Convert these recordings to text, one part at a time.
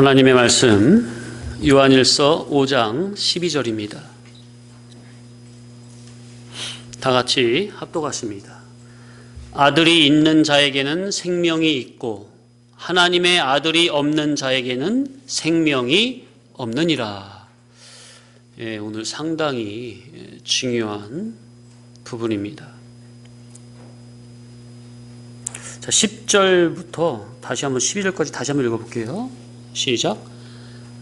하나님의 말씀 요한일서 5장 12절입니다. 다 같이 합독하십니다. 아들이 있는 자에게는 생명이 있고 하나님의 아들이 없는 자에게는 생명이 없느니라. 오늘 상당히 중요한 부분입니다. 자, 10절부터 다시 한번 11절까지 다시 한번 읽어볼게요. 시작.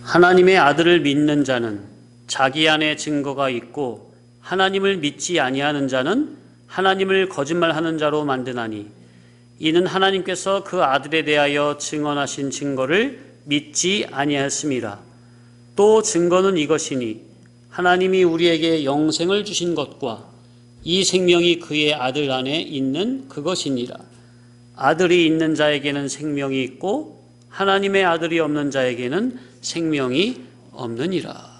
하나님의 아들을 믿는 자는 자기 안에 증거가 있고 하나님을 믿지 아니하는 자는 하나님을 거짓말하는 자로 만드나니 이는 하나님께서 그 아들에 대하여 증언하신 증거를 믿지 아니하였음이라. 또 증거는 이것이니 하나님이 우리에게 영생을 주신 것과 이 생명이 그의 아들 안에 있는 그것이니라. 아들이 있는 자에게는 생명이 있고 하나님의 아들이 없는 자에게는 생명이 없느니라.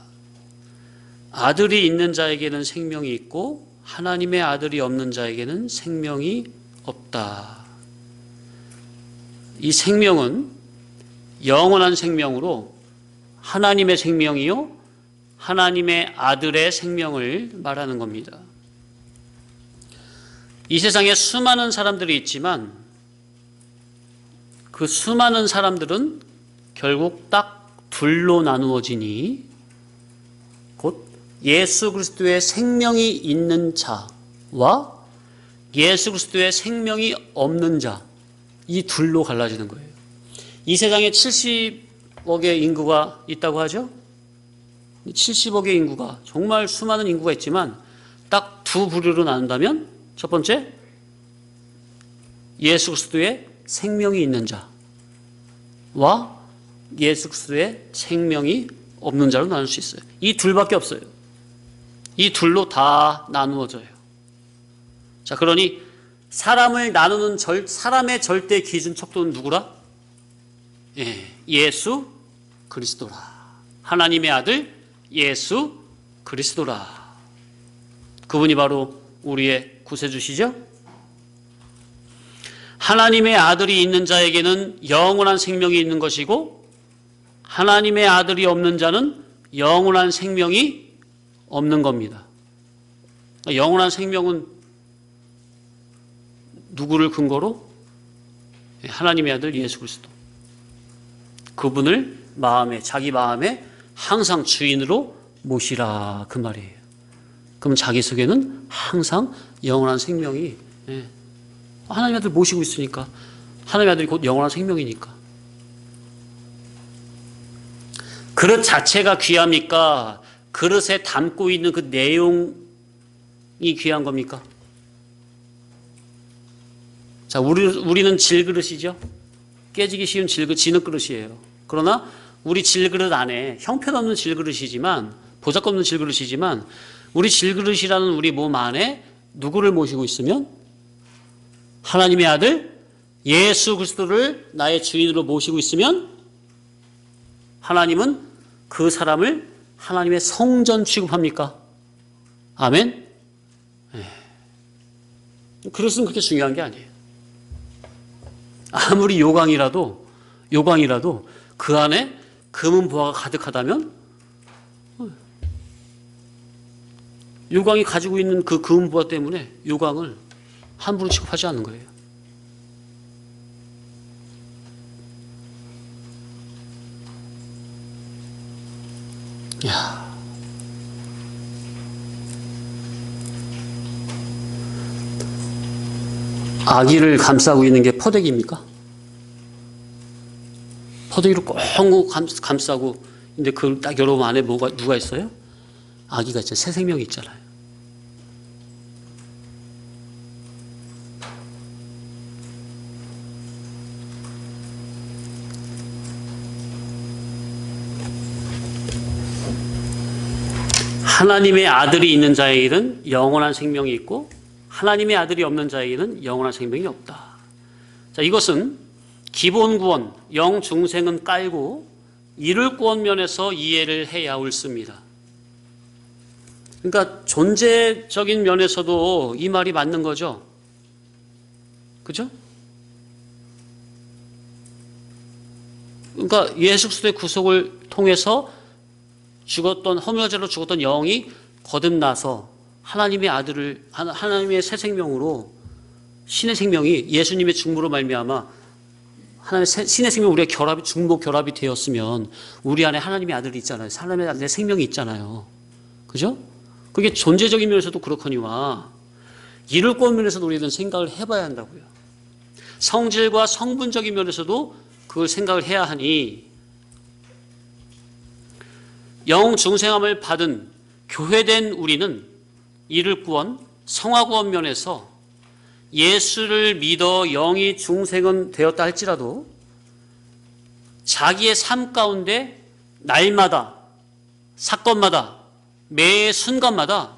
아들이 있는 자에게는 생명이 있고 하나님의 아들이 없는 자에게는 생명이 없다. 이 생명은 영원한 생명으로 하나님의 생명이요 하나님의 아들의 생명을 말하는 겁니다. 이 세상에 수많은 사람들이 있지만 그 수많은 사람들은 결국 딱 둘로 나누어지니 곧 예수 그리스도의 생명이 있는 자와 예수 그리스도의 생명이 없는 자, 이 둘로 갈라지는 거예요. 이 세상에 70억의 인구가 있다고 하죠. 70억의 인구가 정말 수많은 인구가 있지만 딱 두 부류로 나눈다면 첫 번째, 예수 그리스도의 생명이 있는 자와 예수 그리스도의 생명이 없는 자로 나눌 수 있어요. 이 둘밖에 없어요. 이 둘로 다 나누어져요. 자, 그러니 사람을 나누는 사람의 절대 기준 척도는 누구라? 예수 그리스도라. 하나님의 아들 예수 그리스도라. 그분이 바로 우리의 구세주시죠? 하나님의 아들이 있는 자에게는 영원한 생명이 있는 것이고 하나님의 아들이 없는 자는 영원한 생명이 없는 겁니다. 영원한 생명은 누구를 근거로? 하나님의 아들 예수 그리스도. 그분을 자기 마음에 항상 주인으로 모시라, 그 말이에요. 그럼 자기 속에는 항상 영원한 생명이, 하나님의 아들 모시고 있으니까 하나님의 아들이 곧 영원한 생명이니까. 그릇 자체가 귀합니까? 그릇에 담고 있는 그 내용이 귀한 겁니까? 자, 우리는 질그릇이죠. 깨지기 쉬운 진흙 그릇이에요. 그러나 우리 질그릇 안에 형편없는 질그릇이지만, 보잘것없는 질그릇이지만 우리 질그릇이라는 우리 몸 안에 누구를 모시고 있으면? 하나님의 아들 예수 그리스도를 나의 주인으로 모시고 있으면 하나님은 그 사람을 하나님의 성전 취급합니까? 아멘? 그릇은 그렇게 중요한 게 아니에요. 아무리 요강이라도 그 안에 금은 보화가 가득하다면 요강이 가지고 있는 그 금은 보화 때문에 요강을 함부로 취급하지 않는 거예요. 야, 아기를 감싸고 있는 게 포대기입니까? 포대기로 꽁 감싸고, 근데 그걸 딱 열어보면 안에 누가 있어요? 아기가 있잖아요. 새 생명이 있잖아요. 하나님의 아들이 있는 자에게는 영원한 생명이 있고 하나님의 아들이 없는 자에게는 영원한 생명이 없다. 자, 이것은 기본 구원, 영중생은 깔고 이룰 구원 면에서 이해를 해야 옳습니다. 그러니까 존재적인 면에서도 이 말이 맞는 거죠. 그죠? 그러니까 예수 그리스도의 구속을 통해서 죽었던, 허물죄로 죽었던 영이 거듭나서 하나님의 아들을, 하나님의 새 생명으로, 신의 생명이 예수님의 죽음으로 말미암아 하나님의 신의 생명, 우리가 결합이, 중복 결합이 되었으면 우리 안에 하나님의 아들이 있잖아요. 하나님의 아들의 생명이 있잖아요. 그죠? 그게 존재적인 면에서도 그렇거니와 이룰 것 면에서도 우리는 생각을 해봐야 한다고요. 성질과 성분적인 면에서도 그걸 생각을 해야 하니, 영 중생함을 받은 교회된 우리는 이를 구원, 성화 구원 면에서 예수를 믿어 영이 중생은 되었다 할지라도 자기의 삶 가운데 날마다, 사건마다, 매 순간마다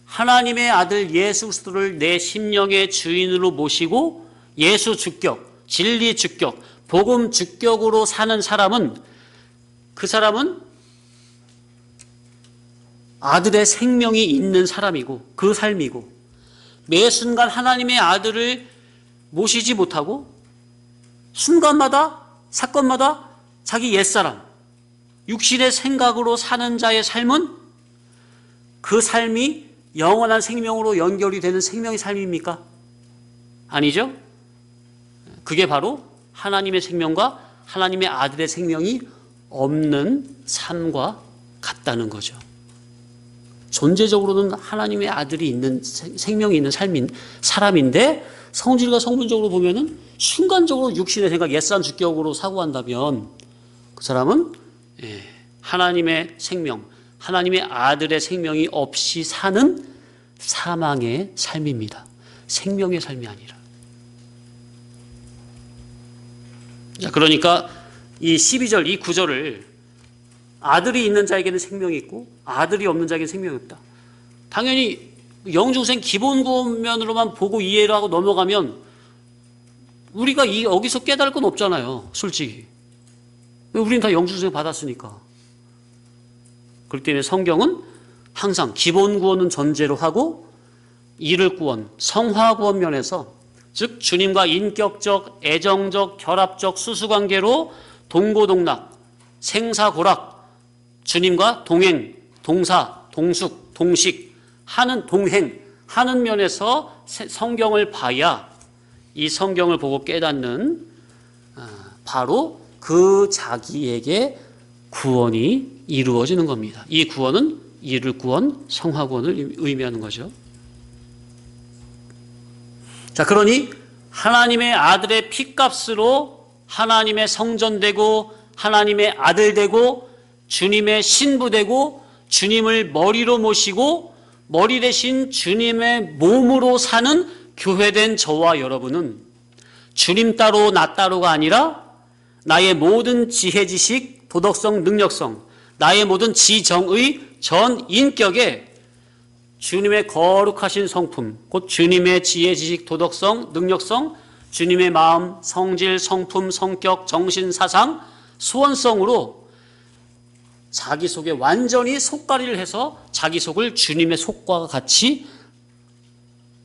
하나님의 아들 예수 그리스도를 내 심령의 주인으로 모시고 예수 주격, 진리 주격, 복음 주격으로 사는 사람은, 그 사람은 아들의 생명이 있는 사람이고 그 삶이고, 매 순간 하나님의 아들을 모시지 못하고 순간마다, 사건마다 자기 옛사람, 육신의 생각으로 사는 자의 삶은 그 삶이 영원한 생명으로 연결이 되는 생명의 삶입니까? 아니죠? 그게 바로 하나님의 생명과 하나님의 아들의 생명이 없는 삶과 같다는 거죠. 존재적으로는 하나님의 아들이 있는, 생명이 있는 사람인데 성질과 성분적으로 보면은 순간적으로 육신의 생각, 옛사람 주격으로 사고한다면 그 사람은 하나님의 생명, 하나님의 아들의 생명이 없이 사는 사망의 삶입니다. 생명의 삶이 아니라. 자, 그러니까 이 12절, 이 구절을 아들이 있는 자에게는 생명이 있고 아들이 없는 자에게는 생명이 없다. 당연히 영중생 기본 구원면으로만 보고 이해를 하고 넘어가면 우리가 여기서 깨달을 건 없잖아요. 솔직히. 우리는 다 영중생 받았으니까. 그렇기 때문에 성경은 항상 기본 구원은 전제로 하고 이를 구원, 성화 구원 면에서, 즉 주님과 인격적, 애정적, 결합적 수수관계로 동고동락, 생사고락, 주님과 동행, 동사, 동숙, 동식 하는, 동행하는 면에서 성경을 봐야 이 성경을 보고 깨닫는 바로 그 자기에게 구원이 이루어지는 겁니다. 이 구원은 이를 구원, 성화 구원을 의미하는 거죠. 자, 그러니 하나님의 아들의 피값으로 하나님의 성전되고 하나님의 아들 되고 주님의 신부 되고 주님을 머리로 모시고 머리 대신 주님의 몸으로 사는 교회된 저와 여러분은 주님 따로 나 따로가 아니라 나의 모든 지혜, 지식, 도덕성, 능력성, 나의 모든 지정의 전 인격에 주님의 거룩하신 성품, 곧 주님의 지혜, 지식, 도덕성, 능력성, 주님의 마음, 성질, 성품, 성격, 정신, 사상, 소원성으로 자기 속에 완전히 속가리를 해서 자기 속을 주님의 속과 같이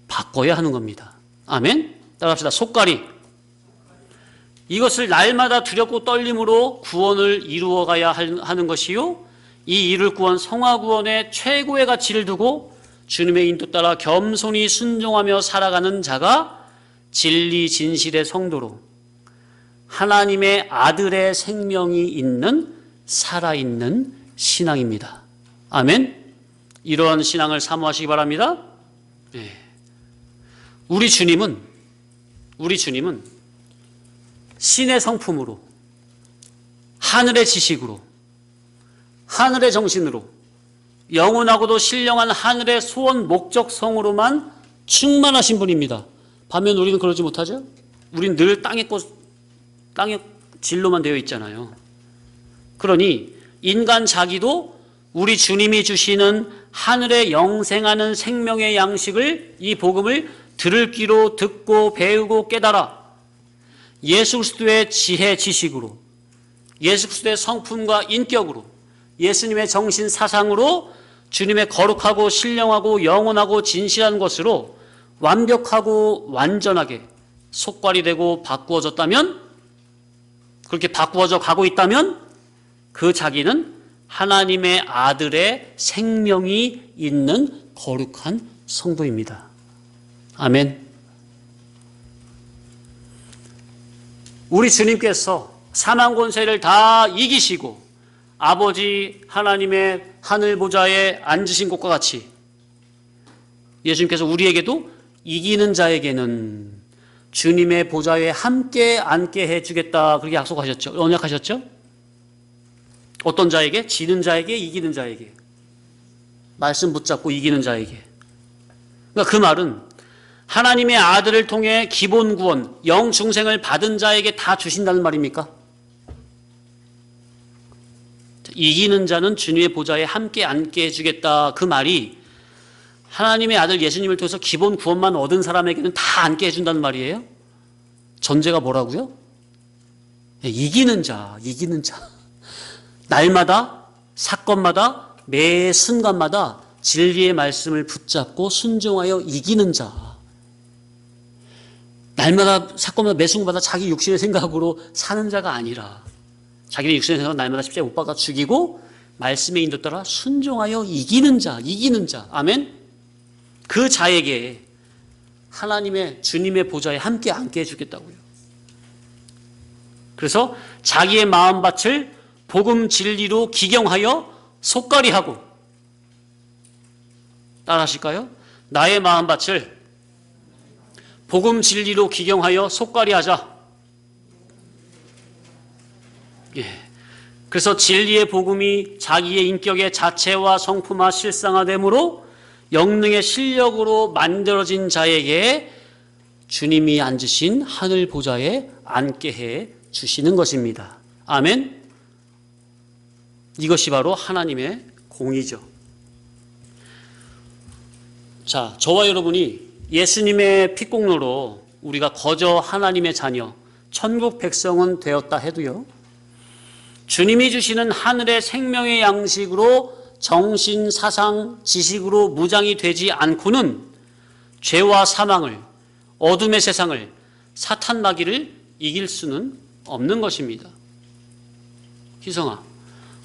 바꿔야 하는 겁니다. 아멘? 따라합시다. 속가리. 이것을 날마다 두렵고 떨림으로 구원을 이루어가야 하는 것이요, 이 이를 구원, 성화 구원의 최고의 가치를 두고 주님의 인도 따라 겸손히 순종하며 살아가는 자가 진리 진실의 성도로 하나님의 아들의 생명이 있는 살아있는 신앙입니다. 아멘? 이러한 신앙을 사모하시기 바랍니다. 네. 우리 주님은 신의 성품으로, 하늘의 지식으로, 하늘의 정신으로, 영원하고도 신령한 하늘의 소원 목적성으로만 충만하신 분입니다. 반면 우리는 그러지 못하죠? 우리는 늘 땅의 진로만 되어 있잖아요. 그러니 인간 자기도 우리 주님이 주시는 하늘에 영생하는 생명의 양식을, 이 복음을 들을 귀로 듣고 배우고 깨달아 예수 그리스도의 지혜, 지식으로, 예수 그리스도의 성품과 인격으로, 예수님의 정신, 사상으로 주님의 거룩하고 신령하고 영원하고 진실한 것으로 완벽하고 완전하게 속괄이 되고 바꾸어졌다면 그렇게 바꾸어져 가고 있다면 그 자기는 하나님의 아들의 생명이 있는 거룩한 성도입니다. 아멘. 우리 주님께서 사망 권세를 다 이기시고 아버지 하나님의 하늘 보좌에 앉으신 것과 같이 예수님께서 우리에게도 이기는 자에게는 주님의 보좌에 함께 앉게 해주겠다 그렇게 약속하셨죠. 언약하셨죠. 어떤 자에게? 지는 자에게, 이기는 자에게. 말씀 붙잡고 이기는 자에게. 그러니까 그 말은 하나님의 아들을 통해 기본 구원, 영중생을 받은 자에게 다 주신다는 말입니까? 이기는 자는 주님의 보좌에 함께 앉게 해주겠다. 그 말이 하나님의 아들 예수님을 통해서 기본 구원만 얻은 사람에게는 다 앉게 해준다는 말이에요? 전제가 뭐라고요? 이기는 자, 이기는 자. 날마다, 사건마다, 매 순간마다 진리의 말씀을 붙잡고 순종하여 이기는 자. 날마다, 사건마다, 매 순간마다 자기 육신의 생각으로 사는 자가 아니라 자기의 육신의 생각을 날마다 십자가에 못 박아 죽이고 말씀의 인도 따라 순종하여 이기는 자, 이기는 자. 아멘? 그 자에게 하나님의 주님의 보좌에 함께 앉게 해주겠다고요. 그래서 자기의 마음밭을 복음 진리로 기경하여 속가리하고, 따라 하실까요? 나의 마음밭을 복음 진리로 기경하여 속가리하자. 예. 그래서 진리의 복음이 자기의 인격의 자체와 성품화 실상화됨으로 영능의 실력으로 만들어진 자에게 주님이 앉으신 하늘 보좌에 앉게 해 주시는 것입니다. 아멘. 이것이 바로 하나님의 공의죠. 자, 저와 여러분이 예수님의 피공로로 우리가 거저 하나님의 자녀, 천국 백성은 되었다 해도요, 주님이 주시는 하늘의 생명의 양식으로 정신, 사상, 지식으로 무장이 되지 않고는 죄와 사망을, 어둠의 세상을, 사탄 마귀를 이길 수는 없는 것입니다. 희성아,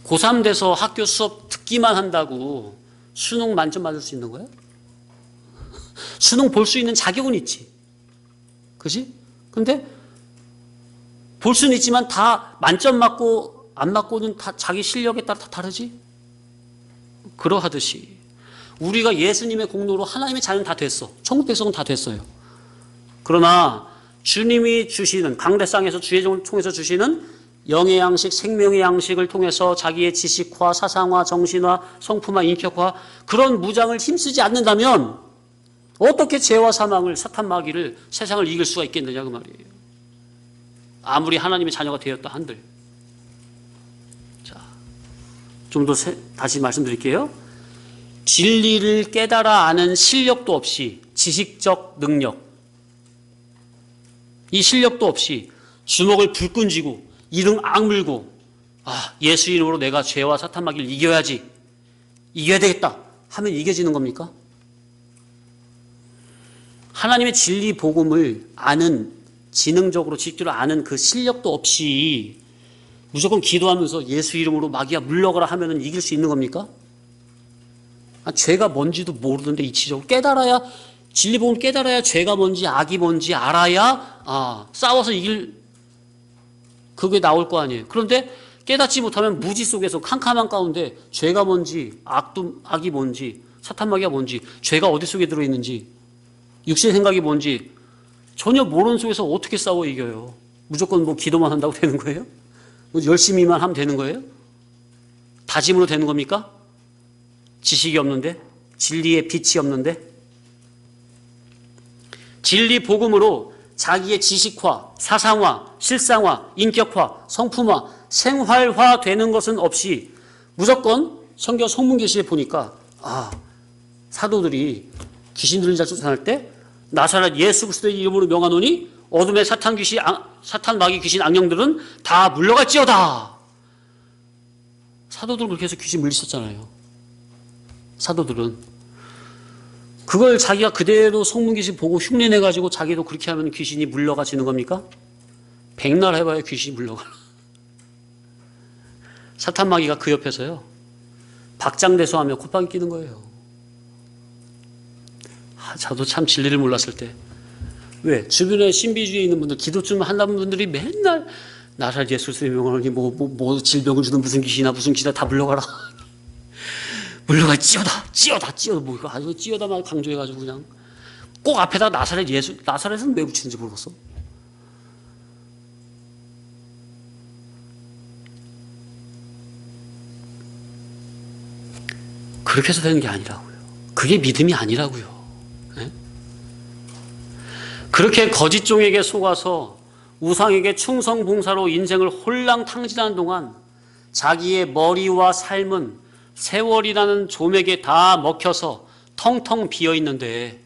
고3 돼서 학교 수업 듣기만 한다고 수능 만점 받을 수 있는 거야? 수능 볼 수 있는 자격은 있지. 그지? 근데 볼 수는 있지만 다 만점 맞고 안 맞고는 다 자기 실력에 따라 다 다르지? 그러하듯이 우리가 예수님의 공로로 하나님의 자녀는 다 됐어. 천국 백성은 다 됐어요. 그러나 주님이 주시는, 강대상에서 주의 종을 통해서 주시는 영의 양식, 생명의 양식을 통해서 자기의 지식화, 사상화, 정신화, 성품화, 인격화, 그런 무장을 힘쓰지 않는다면 어떻게 죄와 사망을, 사탄 마귀를, 세상을 이길 수가 있겠느냐 그 말이에요. 아무리 하나님의 자녀가 되었다 한들. 자, 좀 더 다시 말씀드릴게요. 진리를 깨달아 아는 실력도 없이, 지식적 능력, 이 실력도 없이 주먹을 불끈 쥐고 이름 악물고, 아, 예수 이름으로 내가 죄와 사탄 마귀를 이겨야지, 이겨야 되겠다 하면 이겨지는 겁니까? 하나님의 진리 복음을 아는, 지능적으로 지식적으로 아는 그 실력도 없이 무조건 기도하면서 예수 이름으로 마귀야 물러가라 하면은 이길 수 있는 겁니까? 아, 죄가 뭔지도 모르는데 이치적으로 깨달아야, 진리 복음을 깨달아야 죄가 뭔지 악이 뭔지 알아야 싸워서 이길, 그게 나올 거 아니에요. 그런데 깨닫지 못하면 무지 속에서 캄캄한 가운데 죄가 뭔지, 악이 뭔지, 사탄 마귀가 뭔지, 죄가 어디 속에 들어있는지, 육신의 생각이 뭔지 전혀 모르는 속에서 어떻게 싸워 이겨요? 무조건 뭐 기도만 한다고 되는 거예요? 뭐 열심히만 하면 되는 거예요? 다짐으로 되는 겁니까? 지식이 없는데? 진리의 빛이 없는데? 진리 복음으로 자기의 지식화, 사상화, 실상화, 인격화, 성품화, 생활화 되는 것은 없이 무조건 성경 성문계시에 보니까 사도들이 귀신 들린 자 쫓아낼 때 나사렛 예수 그리스도의 이름으로 명하노니 어둠의 사탄 귀신, 사탄 마귀 귀신 악령들은 다 물러갈지어다. 사도들은 그렇게 해서 귀신 물리쳤잖아요. 사도들은 그걸 자기가 그대로 성문귀신 보고 흉내내가지고 자기도 그렇게 하면 귀신이 물러가지는 겁니까? 백날 해봐야 귀신이 물러가. 사탄 마귀가 그 옆에서요. 박장대소하며 콧방귀 끼는 거예요. 저도 참 진리를 몰랐을 때. 왜? 주변에 신비주의에 있는 분들, 기도 좀 한다는 분들이 맨날 나살 예수의 명하니 뭐 질병을 주는 무슨 귀신이나 무슨 귀신이나 다 물러가라. 물러가 찌어다 뭐 이거 아주 찌어다만 강조해가지고 그냥 꼭 앞에다 나사렛 예수, 나사렛은 왜 붙이는지 모르겠어. 그렇게 해서 되는 게 아니라고요. 그게 믿음이 아니라고요. 네? 그렇게 거짓 종에게 속아서 우상에게 충성봉사로 인생을 홀랑탕진하는 동안 자기의 머리와 삶은 세월이라는 좀에게 다 먹혀서 텅텅 비어 있는데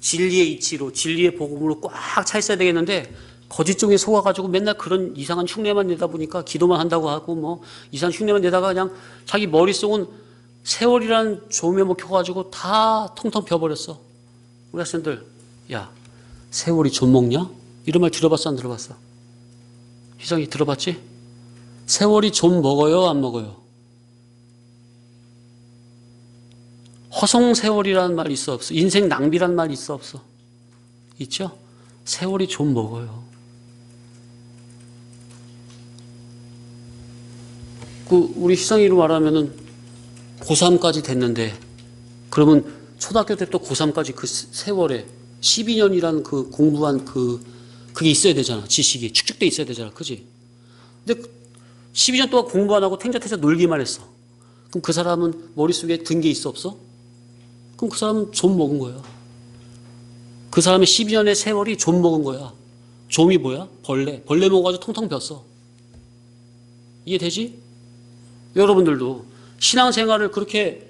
진리의 이치로 진리의 복음으로 꽉 차 있어야 되겠는데 거짓 종에 속아가지고 맨날 그런 이상한 흉내만 내다 보니까 기도만 한다고 하고 뭐 이상한 흉내만 내다가 그냥 자기 머릿속은 세월이라는 좀에 먹혀가지고 다 텅텅 비어버렸어. 우리 학생들, 야, 세월이 좀 먹냐? 이런 말 들어봤어, 안 들어봤어? 희성이 들어봤지? 세월이 좀 먹어요, 안 먹어요? 허송세월이라는 말 있어, 없어? 인생 낭비라는 말 있어, 없어? 있죠? 세월이 좀 먹어요. 우리 희성이로 말하면은 고3까지 됐는데, 그러면 초등학교 때부터 고3까지 그 세월에 12년이라는 그 공부한 그게 있어야 되잖아. 지식이 축적돼 있어야 되잖아. 그지? 근데 12년 동안 공부 안 하고 탱자탱자 놀기만 했어. 그럼 그 사람은 머릿속에 든 게 있어, 없어? 그럼 그 사람은 좀 먹은 거야. 그 사람의 12년의 세월이 좀 먹은 거야. 좀이 뭐야? 벌레. 벌레 먹어가지고 텅텅 볐어. 이해되지? 여러분들도 신앙생활을 그렇게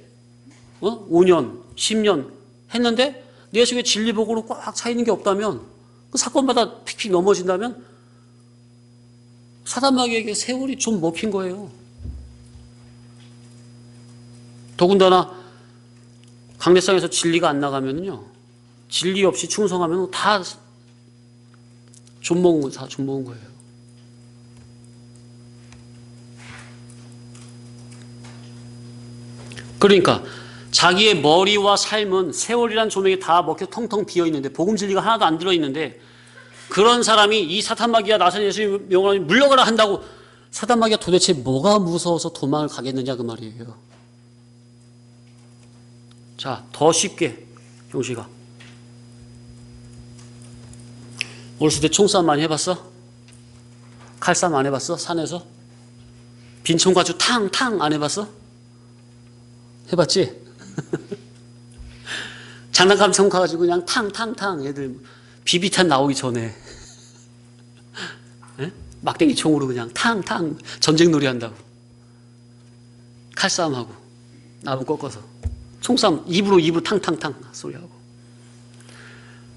5년, 10년 했는데 내 속에 진리복으로 꽉 차 있는 게 없다면 그 사건마다 픽픽 넘어진다면 사단마귀에게 세월이 좀 먹힌 거예요. 더군다나 강대상에서 진리가 안 나가면요, 진리 없이 충성하면 다 좀 먹은 거예요. 그러니까 자기의 머리와 삶은 세월이란 조명에 다 먹혀 텅텅 비어 있는데 복음 진리가 하나도 안 들어 있는데 그런 사람이 이 사탄마귀가 나선 예수의 명령을 물러가라 한다고 사탄마귀가 도대체 뭐가 무서워서 도망을 가겠느냐 그 말이에요. 자, 더 쉽게 용식아, 어렸을 때 총싸움 많이 해봤어? 칼싸움 안 해봤어? 산에서? 빈총 가지고 탕탕 안 해봤어? 해봤지? 장난감 총 가가지고 그냥 탕탕탕 애들 비비탄 나오기 전에 에? 막대기 총으로 그냥 탕탕 전쟁놀이 한다고. 칼싸움하고 나무 꺾어서 총싸움 입으로 탕탕탕 소리하고.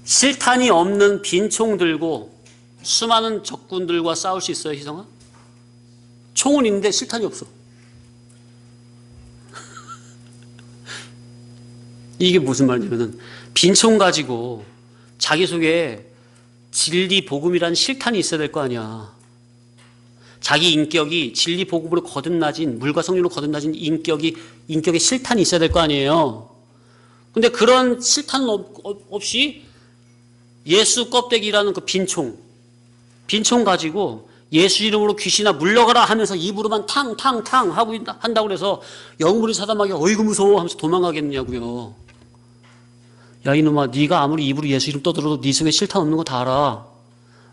실탄이 없는 빈총 들고 수많은 적군들과 싸울 수 있어요, 희성아? 총은 있는데 실탄이 없어. 이게 무슨 말이냐면은 빈총 가지고 자기 속에 진리 복음이라는 실탄이 있어야 될 거 아니야. 자기 인격이 진리 복음으로 거듭나진, 물과 성령으로 거듭나진 인격의 실탄이 있어야 될 거 아니에요. 근데 그런 실탄 없이 예수 껍데기라는 그 빈총 가지고 예수 이름으로 귀신아 물러가라 하면서 입으로만 탕탕탕 하고 한다고 그래서 영물이 사단마귀 어이구 무서워 하면서 도망가겠느냐고요. 야 이놈아, 네가 아무리 입으로 예수 이름 떠들어도 네 속에 실탄 없는 거 다 알아.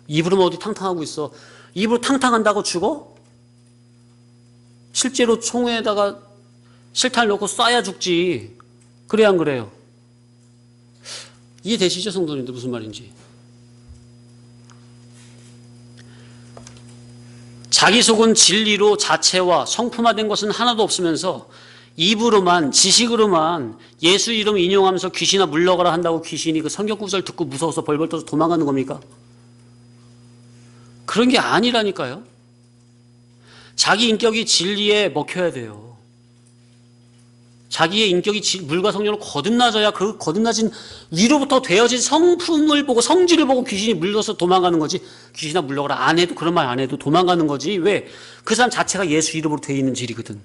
입으로만 어디 탕탕하고 있어. 입으로 탕탕한다고 죽어? 실제로 총에다가 실탄을 넣고 쏴야 죽지. 그래야 안 그래요? 이해되시죠, 성도님들 무슨 말인지? 자기 속은 진리로 자체와 성품화된 것은 하나도 없으면서 입으로만, 지식으로만 예수 이름 인용하면서 귀신아 물러가라 한다고 귀신이 그 성경 구절 듣고 무서워서 벌벌 떠서 도망가는 겁니까? 그런 게 아니라니까요. 자기 인격이 진리에 먹혀야 돼요. 자기의 인격이 물과 성령으로 거듭나져야 그 거듭나진 위로부터 되어진 성품을 보고 성질을 보고 귀신이 물러서 도망가는 거지. 귀신아 물러가라 안 해도 그런 말 안 해도 도망가는 거지. 왜? 그 사람 자체가 예수 이름으로 되어 있는 질이거든.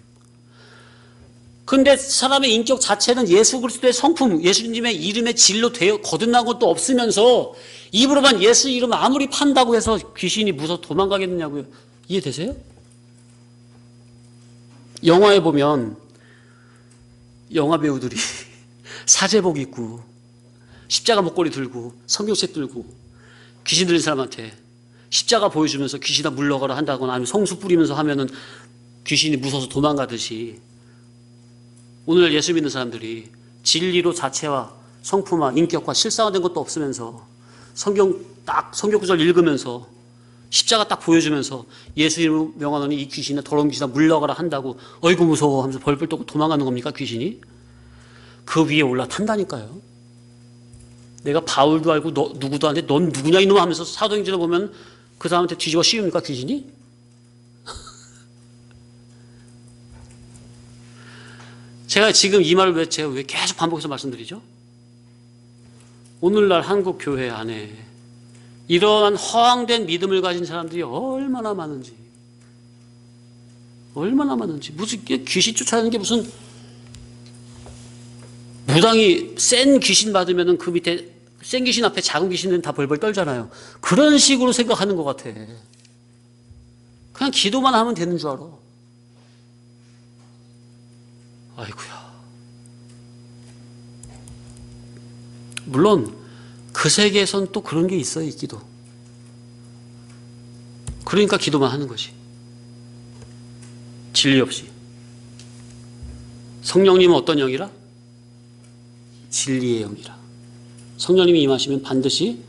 근데 사람의 인격 자체는 예수 그리스도의 성품, 예수님의 이름의 질로 되어 거듭난 것도 없으면서 입으로만 예수 이름 아무리 판다고 해서 귀신이 무서워 도망가겠느냐고요. 이해되세요? 영화에 보면 영화 배우들이 사제복 입고 십자가 목걸이 들고 성경책 들고 귀신 들린 사람한테 십자가 보여주면서 귀신아 물러가라 한다거나 아니면 성수 뿌리면서 하면은 귀신이 무서워서 도망가듯이 오늘 예수 믿는 사람들이 진리로 자체와 성품화, 인격화, 실상화된 것도 없으면서 성경 구절 읽으면서 십자가 딱 보여주면서 예수 이름으로 명하노니 이 귀신아 더러운 귀신아 물러가라 한다고 어이구 무서워 하면서 벌벌 떠고 도망가는 겁니까 귀신이? 그 위에 올라탄다니까요. 내가 바울도 알고 누구도 아는데 넌 누구냐 이놈 하면서 사도행전을 보면 그 사람한테 뒤집어 씌웁니까 귀신이? 제가 지금 이 말을 왜 계속 반복해서 말씀드리죠? 오늘날 한국 교회 안에 이러한 허황된 믿음을 가진 사람들이 얼마나 많은지 무슨 귀신 쫓아내는 게 무슨 무당이 센 귀신 받으면은 그 밑에 센 귀신 앞에 작은 귀신은 다 벌벌 떨잖아요. 그런 식으로 생각하는 것 같아. 그냥 기도만 하면 되는 줄 알아. 아이고야. 물론 그 세계에선 또 그런 게 있어요, 있기도. 그러니까 기도만 하는 거지. 진리 없이. 성령님은 어떤 영이라? 진리의 영이라. 성령님이 임하시면 반드시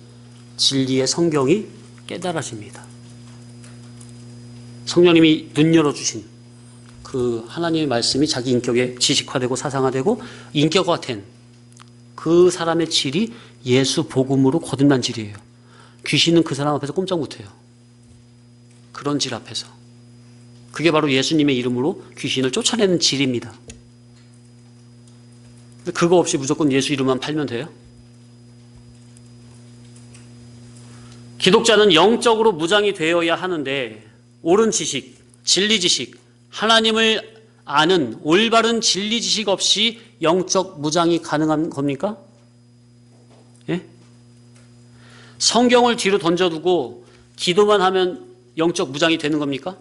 진리의 성경이 깨달아집니다. 성령님이 눈 열어주신 그 하나님의 말씀이 자기 인격에 지식화되고 사상화되고 인격화된 그 사람의 질이 예수 복음으로 거듭난 질이에요. 귀신은 그 사람 앞에서 꼼짝 못해요. 그런 질 앞에서. 그게 바로 예수님의 이름으로 귀신을 쫓아내는 질입니다. 그거 없이 무조건 예수 이름만 팔면 돼요? 기독자는 영적으로 무장이 되어야 하는데 옳은 지식, 진리 지식, 하나님을 아는 올바른 진리 지식 없이 영적 무장이 가능한 겁니까? 예? 성경을 뒤로 던져두고 기도만 하면 영적 무장이 되는 겁니까?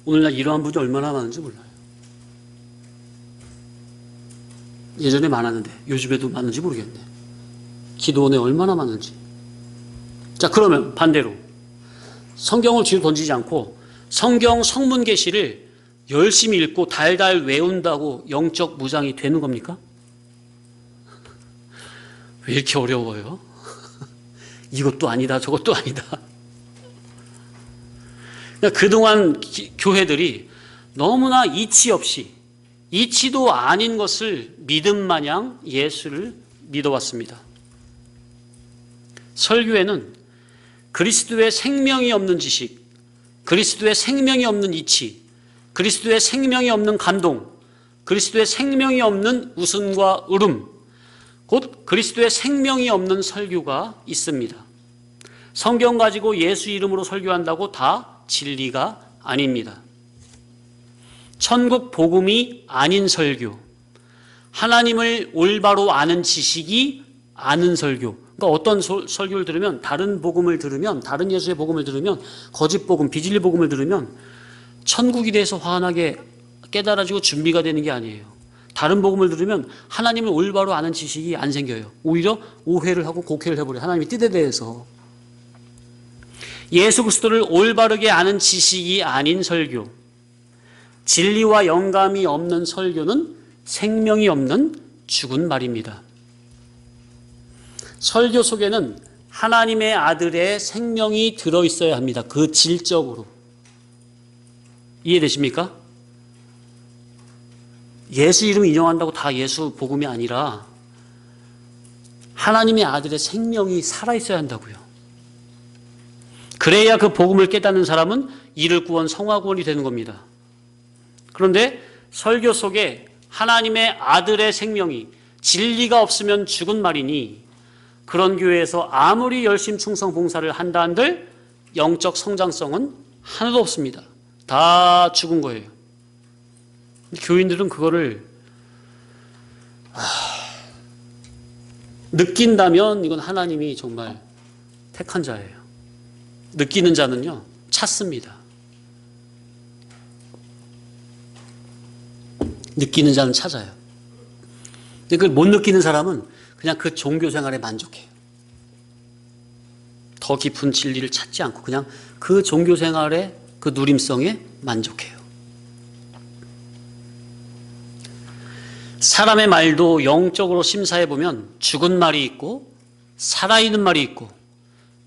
오늘날 이러한 분이 얼마나 많은지 몰라요. 예전에 많았는데 요즘에도 많은지 모르겠네. 기도원에 얼마나 많은지. 자, 그러면 반대로 성경을 뒤로 던지지 않고 성경 성문 계시를 열심히 읽고 달달 외운다고 영적 무장이 되는 겁니까? 왜 이렇게 어려워요? 이것도 아니다 저것도 아니다. 그동안 교회들이 너무나 이치 없이 이치도 아닌 것을 믿음 마냥 예수를 믿어왔습니다. 설교에는 그리스도의 생명이 없는 지식, 그리스도의 생명이 없는 이치, 그리스도의 생명이 없는 감동, 그리스도의 생명이 없는 웃음과 울음, 곧 그리스도의 생명이 없는 설교가 있습니다. 성경 가지고 예수 이름으로 설교한다고 다 진리가 아닙니다. 천국 복음이 아닌 설교, 하나님을 올바로 아는 지식이 아는 설교. 그러니까 어떤 설교를 들으면, 다른 복음을 들으면, 다른 예수의 복음을 들으면, 거짓 복음, 비진리 복음을 들으면 천국에 대해서 환하게 깨달아지고 준비가 되는 게 아니에요. 다른 복음을 들으면 하나님을 올바로 아는 지식이 안 생겨요. 오히려 오해를 하고 곡해를 해버려요. 하나님의 뜻에 대해서. 예수 그리스도를 올바르게 아는 지식이 아닌 설교, 진리와 영감이 없는 설교는 생명이 없는 죽은 말입니다. 설교 속에는 하나님의 아들의 생명이 들어있어야 합니다. 그 질적으로. 이해되십니까? 예수 이름 인용한다고 다 예수 복음이 아니라 하나님의 아들의 생명이 살아있어야 한다고요. 그래야 그 복음을 깨닫는 사람은 이를 구원 성화구원이 되는 겁니다. 그런데 설교 속에 하나님의 아들의 생명이 진리가 없으면 죽은 말이니 그런 교회에서 아무리 열심 충성 봉사를 한다 한들 영적 성장성은 하나도 없습니다. 다 죽은 거예요. 교인들은 그거를 느낀다면 이건 하나님이 정말 택한 자예요. 느끼는 자는요 찾습니다. 느끼는 자는 찾아요. 근데 그걸 못 느끼는 사람은 그냥 그 종교 생활에 만족해요. 더 깊은 진리를 찾지 않고 그냥 그 종교 생활의 그 누림성에 만족해요. 사람의 말도 영적으로 심사해 보면 죽은 말이 있고 살아있는 말이 있고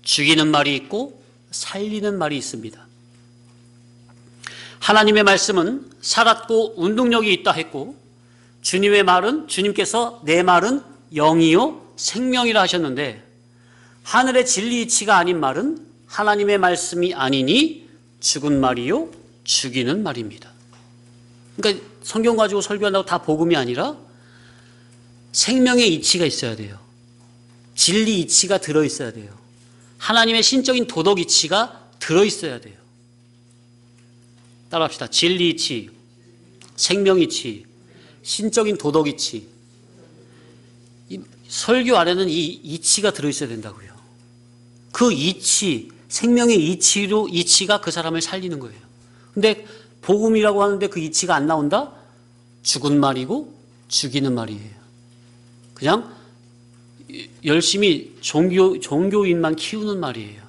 죽이는 말이 있고 살리는 말이 있습니다. 하나님의 말씀은 살았고 운동력이 있다 했고 주님의 말은 주님께서 내 말은 영이요 생명이라 하셨는데 하늘의 진리 이치가 아닌 말은 하나님의 말씀이 아니니 죽은 말이요 죽이는 말입니다. 그러니까 성경 가지고 설교한다고 다 복음이 아니라 생명의 이치가 있어야 돼요. 진리 이치가 들어있어야 돼요. 하나님의 신적인 도덕 이치가 들어있어야 돼요. 따라합시다. 진리 이치, 생명 이치, 신적인 도덕 이치. 이 설교 안에는 이 이치가 들어있어야 된다고요. 그 이치, 생명의 이치가 그 사람을 살리는 거예요. 근데 복음이라고 하는데 그 이치가 안 나온다? 죽은 말이고 죽이는 말이에요. 그냥 열심히 종교인만 키우는 말이에요.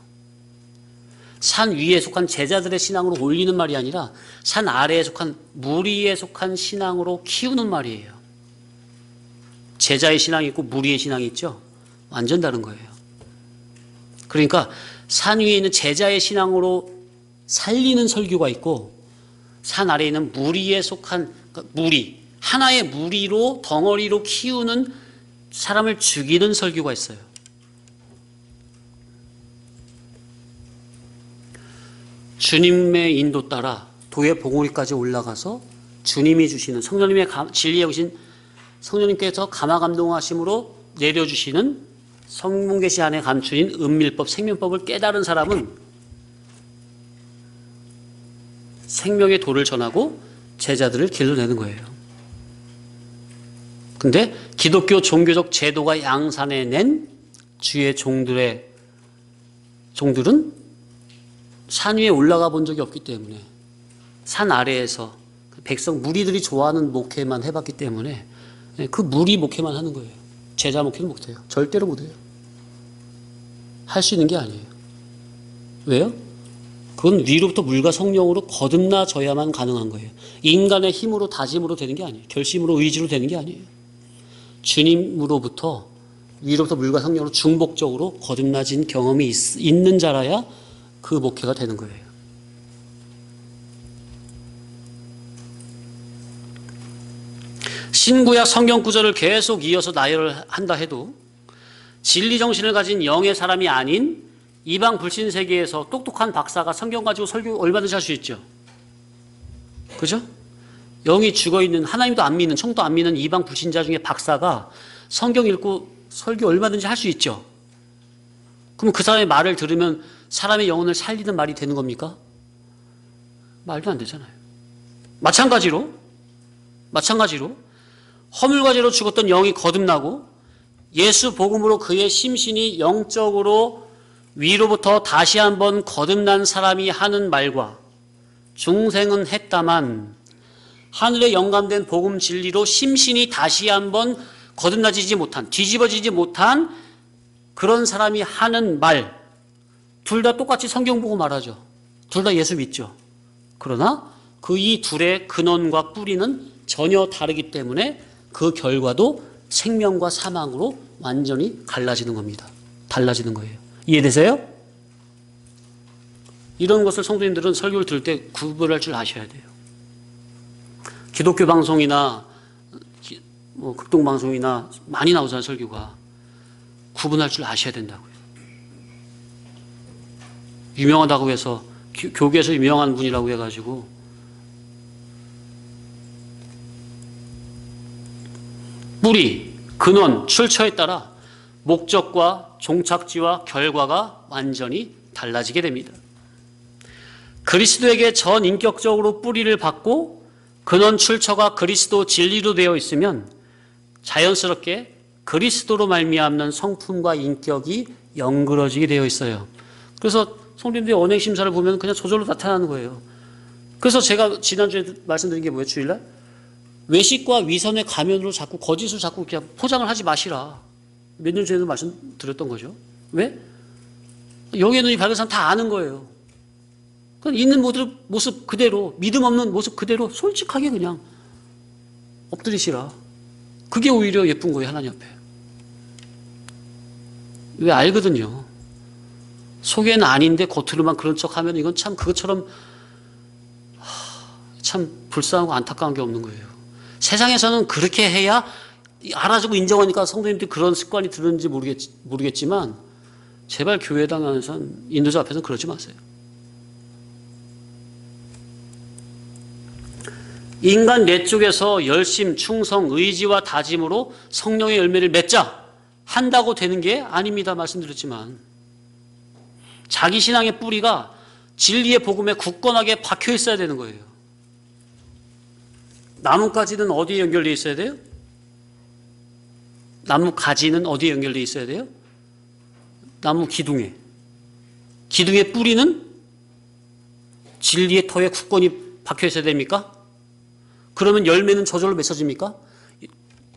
산 위에 속한 제자들의 신앙으로 올리는 말이 아니라 산 아래에 속한 무리에 속한 신앙으로 키우는 말이에요. 제자의 신앙이 있고 무리의 신앙이 있죠. 완전 다른 거예요. 그러니까 산 위에 있는 제자의 신앙으로 살리는 설교가 있고 산 아래에 있는 무리에 속한 무리, 하나의 무리로 덩어리로 키우는 사람을 죽이는 설교가 있어요. 주님의 인도 따라 도의 봉우리까지 올라가서 주님이 주시는 성령님의 진리에 오신 성령님께서 감화 감동하심으로 내려주시는 성문계시 안에 감추인 은밀법, 생명법을 깨달은 사람은 생명의 도를 전하고 제자들을 길러내는 거예요. 근데 기독교 종교적 제도가 양산해 낸 주의 종들은 산 위에 올라가 본 적이 없기 때문에 산 아래에서 백성 무리들이 좋아하는 목회만 해봤기 때문에 그 무리 목회만 하는 거예요. 제자 목회는 못해요. 절대로 못해요. 할 수 있는 게 아니에요. 왜요? 그건 위로부터 물과 성령으로 거듭나져야만 가능한 거예요. 인간의 힘으로 다짐으로 되는 게 아니에요. 결심으로 의지로 되는 게 아니에요. 주님으로부터 위로부터 물과 성령으로 중복적으로 거듭나진 경험이 있는 자라야 그 목회가 되는 거예요. 신구약 성경 구절을 계속 이어서 나열을 한다 해도 진리 정신을 가진 영의 사람이 아닌 이방 불신 세계에서 똑똑한 박사가 성경 가지고 설교 얼마든지 할 수 있죠. 그죠? 영이 죽어있는 하나님도 안 믿는 청도 안 믿는 이방 불신자 중에 박사가 성경 읽고 설교 얼마든지 할 수 있죠. 그럼 그 사람의 말을 들으면 사람의 영혼을 살리는 말이 되는 겁니까? 말도 안 되잖아요. 마찬가지로 허물과제로 죽었던 영이 거듭나고 예수 복음으로 그의 심신이 영적으로 위로부터 다시 한번 거듭난 사람이 하는 말과 중생은 했다만 하늘에 영감된 복음 진리로 심신이 다시 한번 거듭나지지 못한, 뒤집어지지 못한 그런 사람이 하는 말, 둘 다 똑같이 성경 보고 말하죠. 둘 다 예수 믿죠. 그러나 그 이 둘의 근원과 뿌리는 전혀 다르기 때문에 그 결과도 생명과 사망으로 완전히 갈라지는 겁니다. 달라지는 거예요. 이해되세요? 이런 것을 성도님들은 설교를 들을 때 구분할 줄 아셔야 돼요. 기독교 방송이나 극동 방송이나 많이 나오잖아요, 설교가. 구분할 줄 아셔야 된다고요. 유명하다고 해서 교계에서 유명한 분이라고 해가지고 뿌리, 근원, 출처에 따라 목적과 종착지와 결과가 완전히 달라지게 됩니다. 그리스도에게 전인격적으로 뿌리를 받고 근원 출처가 그리스도 진리로 되어 있으면 자연스럽게 그리스도로 말미암는 성품과 인격이 연그러지게 되어 있어요. 그래서 성도님들이 언행 심사를 보면 그냥 저절로 나타나는 거예요. 그래서 제가 지난주에 말씀드린 게 뭐예요? 주일날? 외식과 위선의 가면으로 자꾸 거짓을 자꾸 그냥 포장을 하지 마시라. 몇 년 전에도 말씀드렸던 거죠. 왜? 영의 눈이 밝은 사람 다 아는 거예요. 그냥 있는 모습 그대로, 믿음 없는 모습 그대로 솔직하게 그냥 엎드리시라. 그게 오히려 예쁜 거예요, 하나님 앞에. 왜 알거든요. 속에는 아닌데 겉으로만 그런 척하면 이건 참 그것처럼 참 불쌍하고 안타까운 게 없는 거예요. 세상에서는 그렇게 해야 알아주고 인정하니까 성도님들이 그런 습관이 들었는지 모르겠지만 제발 교회당 안에서는 인도자 앞에서는 그러지 마세요. 인간 내 쪽에서 열심, 충성, 의지와 다짐으로 성령의 열매를 맺자 한다고 되는 게 아닙니다. 말씀드렸지만 자기 신앙의 뿌리가 진리의 복음에 굳건하게 박혀 있어야 되는 거예요. 나뭇가지는 어디에 연결되어 있어야 돼요? 나뭇가지는 어디에 연결되어 있어야 돼요? 나무 기둥에. 기둥의 뿌리는 진리의 터에 굳건히 박혀 있어야 됩니까? 그러면 열매는 저절로 맺혀집니까?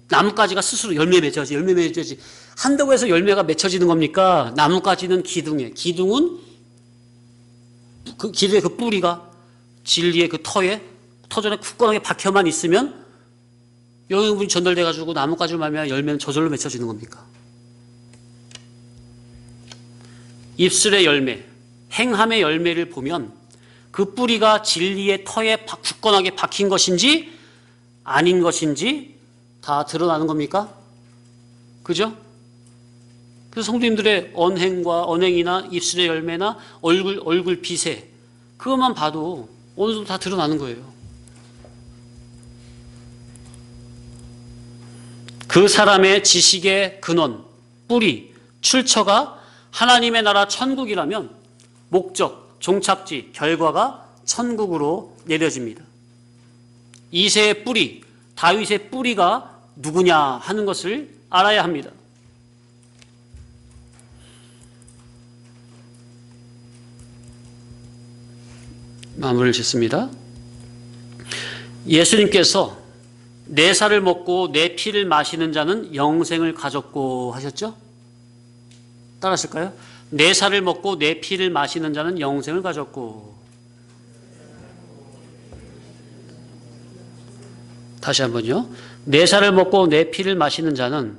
나뭇가지가 스스로 열매 맺어야지. 한다고 해서 열매가 맺혀지는 겁니까? 나뭇가지는 기둥에. 기둥은 기둥의 그 뿌리가 진리의 그 터전에 굳건하게 박혀만 있으면 영양분이 전달돼가지고 나뭇가지로 말미암아 열매는 저절로 맺혀지는 겁니까? 입술의 열매, 행함의 열매를 보면 그 뿌리가 진리의 터에 굳건하게 박힌 것인지 아닌 것인지 다 드러나는 겁니까? 그죠? 그래서 성도님들의 언행이나 입술의 열매나 얼굴 빛에 그것만 봐도 어느 정도 다 드러나는 거예요. 그 사람의 지식의 근원, 뿌리, 출처가 하나님의 나라 천국이라면 목적, 종착지, 결과가 천국으로 내려집니다. 이새의 뿌리, 다윗의 뿌리가 누구냐 하는 것을 알아야 합니다. 마무리를 짓습니다. 예수님께서 내 살을 먹고 내 피를 마시는 자는 영생을 가졌고 하셨죠? 따라하실까요? 내 살을 먹고 내 피를 마시는 자는 영생을 가졌고. 다시 한번요. 내 살을 먹고 내 피를 마시는 자는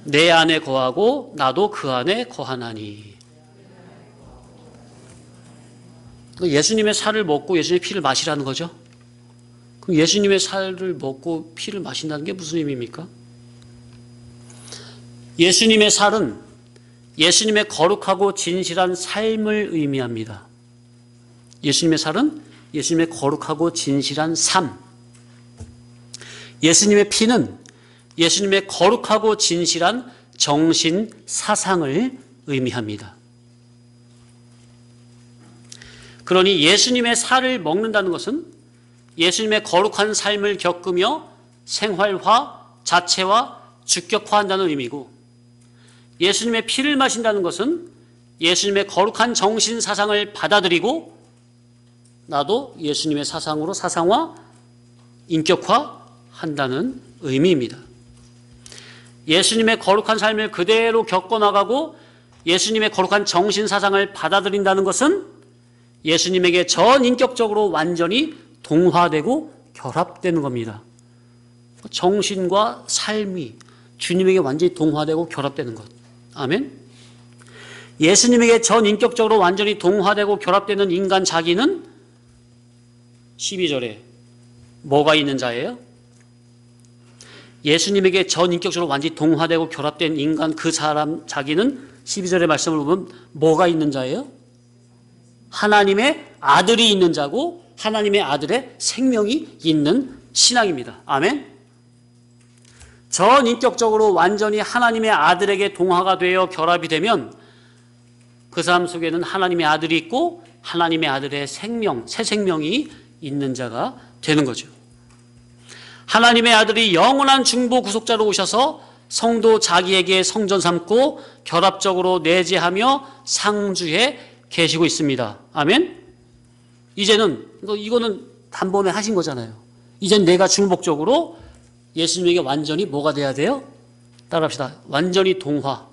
내 안에 거하고 나도 그 안에 거하나니. 예수님의 살을 먹고 예수님의 피를 마시라는 거죠. 그럼 예수님의 살을 먹고 피를 마신다는 게 무슨 의미입니까? 예수님의 살은 예수님의 거룩하고 진실한 삶을 의미합니다. 예수님의 살은 예수님의 거룩하고 진실한 삶. 예수님의 피는 예수님의 거룩하고 진실한 정신, 사상을 의미합니다. 그러니 예수님의 살을 먹는다는 것은 예수님의 거룩한 삶을 겪으며 생활화, 자체화, 주격화한다는 의미고, 예수님의 피를 마신다는 것은 예수님의 거룩한 정신 사상을 받아들이고 나도 예수님의 사상으로 사상화, 인격화한다는 의미입니다. 예수님의 거룩한 삶을 그대로 겪어나가고 예수님의 거룩한 정신 사상을 받아들인다는 것은 예수님에게 전인격적으로 완전히 동화되고 결합되는 겁니다. 정신과 삶이 주님에게 완전히 동화되고 결합되는 것. 아멘. 예수님에게 전인격적으로 완전히 동화되고 결합되는 인간 자기는 12절에 뭐가 있는 자예요? 예수님에게 전인격적으로 완전히 동화되고 결합된 인간 그 사람 자기는 12절의 말씀을 보면 뭐가 있는 자예요? 하나님의 아들이 있는 자고 하나님의 아들의 생명이 있는 신앙입니다. 아멘. 전인격적으로 완전히 하나님의 아들에게 동화가 되어 결합이 되면 그 사람 속에는 하나님의 아들이 있고 하나님의 아들의 생명, 새 생명이 있는 자가 되는 거죠. 하나님의 아들이 영원한 중보 구속자로 오셔서 성도 자기에게 성전 삼고 결합적으로 내재하며 상주해 계시고 있습니다. 아멘? 이제는 이거는 단번에 하신 거잖아요. 이젠 내가 중복적으로 예수님에게 완전히 뭐가 돼야 돼요? 따라합시다. 완전히 동화.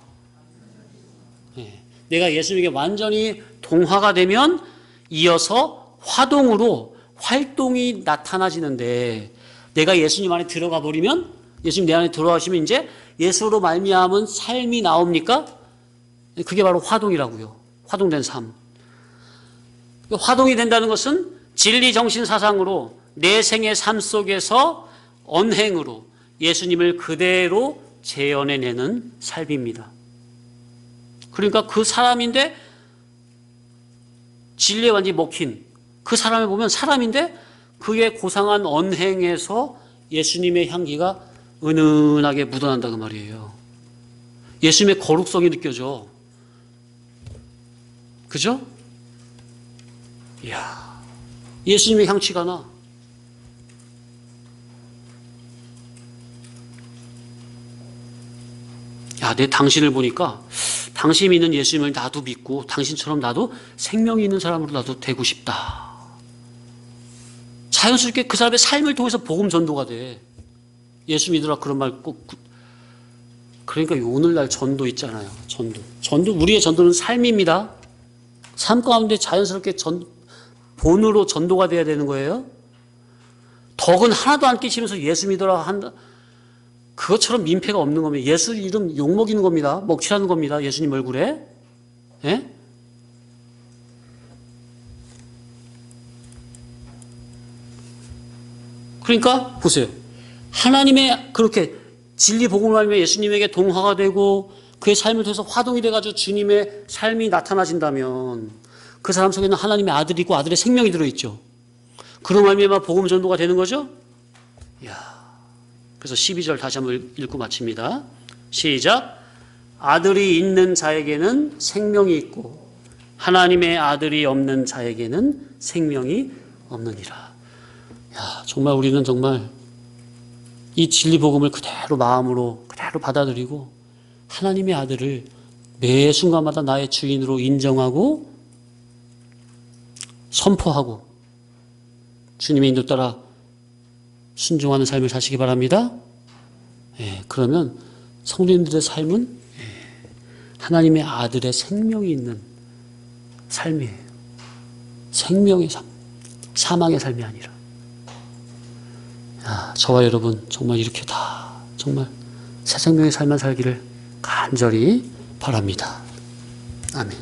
내가 예수님에게 완전히 동화가 되면 이어서 화동으로 활동이 나타나지는데, 내가 예수님 안에 들어가 버리면, 예수님 내 안에 들어가시면 이제 예수로 말미암은 삶이 나옵니까? 그게 바로 화동이라고요. 화동된 삶. 화동이 된다는 것은 진리 정신 사상으로 내 생의 삶 속에서 언행으로 예수님을 그대로 재현해내는 삶입니다. 그러니까 그 사람인데 진리에 완전히 먹힌 그 사람을 보면 사람인데 그의 고상한 언행에서 예수님의 향기가 은은하게 묻어난다 그 말이에요. 예수님의 거룩성이 느껴져. 그죠? 이야, 예수님의 향취가 나. 야, 내 당신을 보니까 당신이 믿는 예수님을 나도 믿고 당신처럼 나도 생명이 있는 사람으로 나도 되고 싶다. 자연스럽게 그 사람의 삶을 통해서 복음 전도가 돼. 예수 믿으라 그런 말 꼭. 그러니까 오늘날 전도 있잖아요. 전도. 우리의 전도는 삶입니다. 삶 가운데 자연스럽게 본으로 전도가 돼야 되는 거예요. 덕은 하나도 안 끼치면서 예수 믿으라 한다. 그것처럼 민폐가 없는 겁니다. 예수 이름 욕먹이는 겁니다. 먹칠하는 겁니다. 예수님 얼굴에. 예? 그러니까 보세요. 하나님의 그렇게 진리 복음을 알면 예수님에게 동화가 되고 그의 삶을 통해서 화동이 돼가지고 주님의 삶이 나타나진다면 그 사람 속에는 하나님의 아들이 있고 아들의 생명이 들어있죠. 그런 말미암아 복음 전도가 되는 거죠. 이야. 그래서 12절 다시 한번 읽고 마칩니다. 시작. 아들이 있는 자에게는 생명이 있고 하나님의 아들이 없는 자에게는 생명이 없느니라. 야, 정말 우리는 정말 이 진리 복음을 그대로 마음으로 그대로 받아들이고 하나님의 아들을 매 순간마다 나의 주인으로 인정하고 선포하고 주님의 인도 따라 순종하는 삶을 사시기 바랍니다. 예, 그러면 성도님들의 삶은 하나님의 아들의 생명이 있는 삶이에요. 생명의 삶, 사망의 삶이 아니라. 야, 저와 여러분 정말 이렇게 다 정말 새 생명의 삶만 살기를 간절히 바랍니다. 아멘.